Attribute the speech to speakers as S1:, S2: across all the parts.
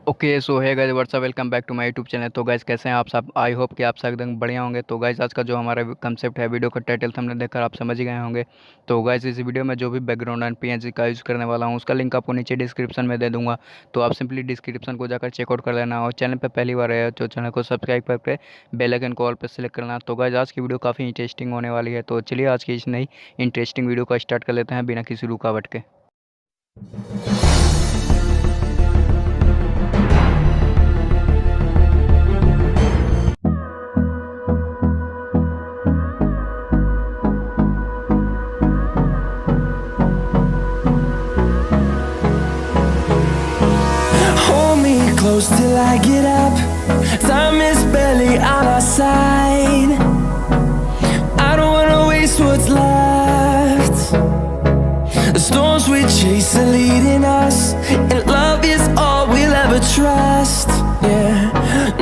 S1: Okay so hey guys what's up welcome back to my YouTube channel. तो guys कैसे हैं आप सब? आई होप कि आप सब एकदम बढ़िया होंगे। तो गाइस आज का जो हमारा कंसेप्ट है, वीडियो का टाइटल हमने देखकर आप समझ ही गए होंगे। तो गाइस इस वीडियो में जो भी बैकग्राउंड एंड पीएनजी का यूज़ करने वाला हूं, उसका लिंक आपको नीचे डिस्क्रिप्शन में दे दूंगा। तो आप सिंपली डिस्क्रिप्शन को जाकर चेकआउट कर लेना, और चैनल पर पहली बार आया तो चैनल को सब्सक्राइब करके बेल आइकन को ऑल पर सेलेक्ट करना। तो गाइस आज की वीडियो काफ़ी इंटरेस्टिंग होने वाली है। तो चलिए आज की इस नई इंटरेस्टिंग वीडियो को स्टार्ट कर लेते हैं बिना किसी रुकावट के।
S2: Hold me close till I get up. Time is barely on our side. I don't wanna waste what's left. The storms we chase are leading us, and love is all we'll ever trust. Yeah,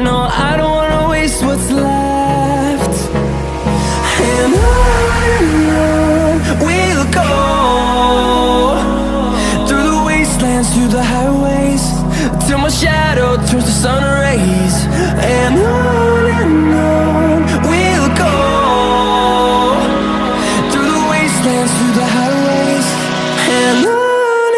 S2: no, I don't wanna waste what's left. And on we'll go, through the wastelands, through the highways, till my shadow turns to sun rays. And on we'll go, through the wastelands, through the highways, and on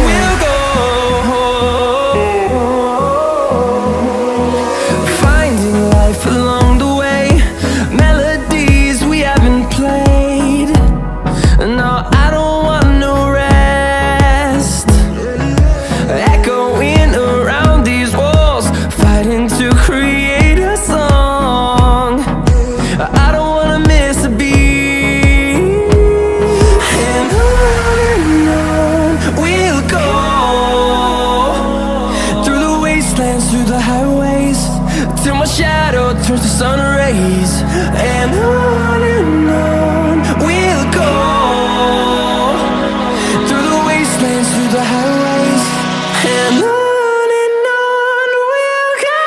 S2: we'll go. Finding life along the way, melodies we haven't played. No, I don't want no rest. Echoing around these walls, fighting to create a song. I don't wanna miss a beat. And on we'll go, through the wastelands, through the highways, till my shadow turns to sun rays. And on we'll go, through the wastelands, through the highways, and on we'll go.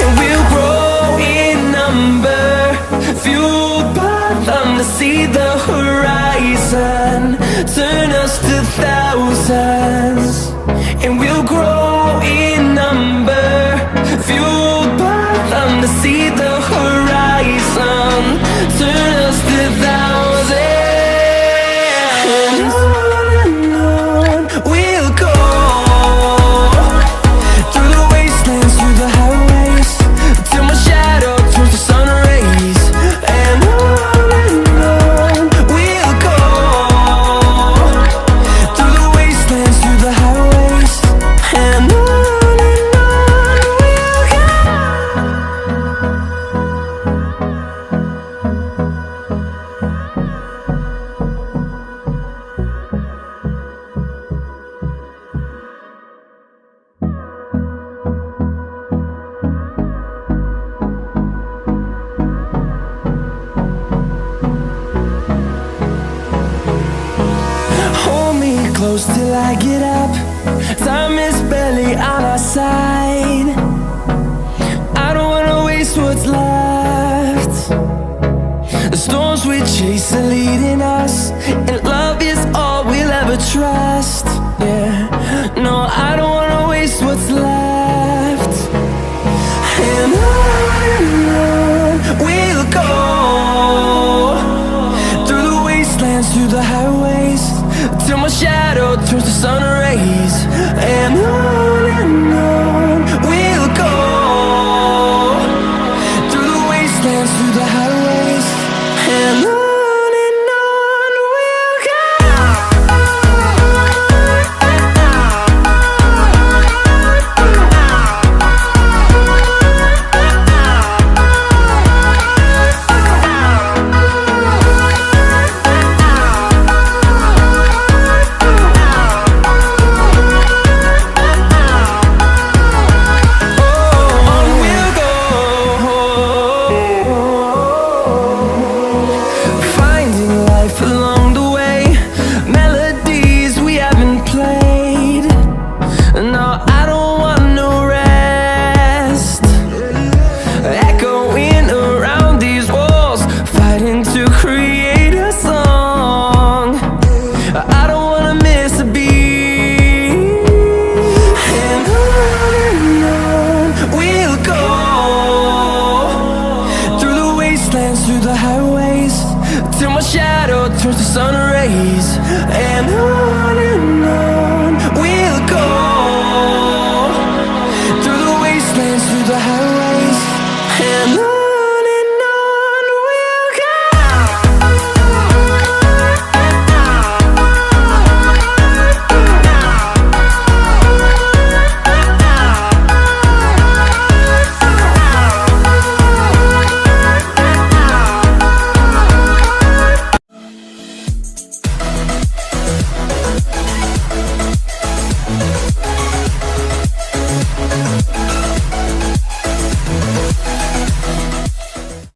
S2: And we'll grow in number, fueled by them to see the horizon, turn us to thousands. And we'll grow in number, fueled by them to see the horizon, turn us to thousands. And on we'll go, through the wastelands, through the highways, till my shadow turns to sun rays. And on we'll go, through the wastelands, through the highways, and on we'll go. Hold me close till I get up. Time is barely on our side. I don't wanna waste what's left. The storms we chase are leading us, and love is all we'll ever trust. Yeah, no, I don't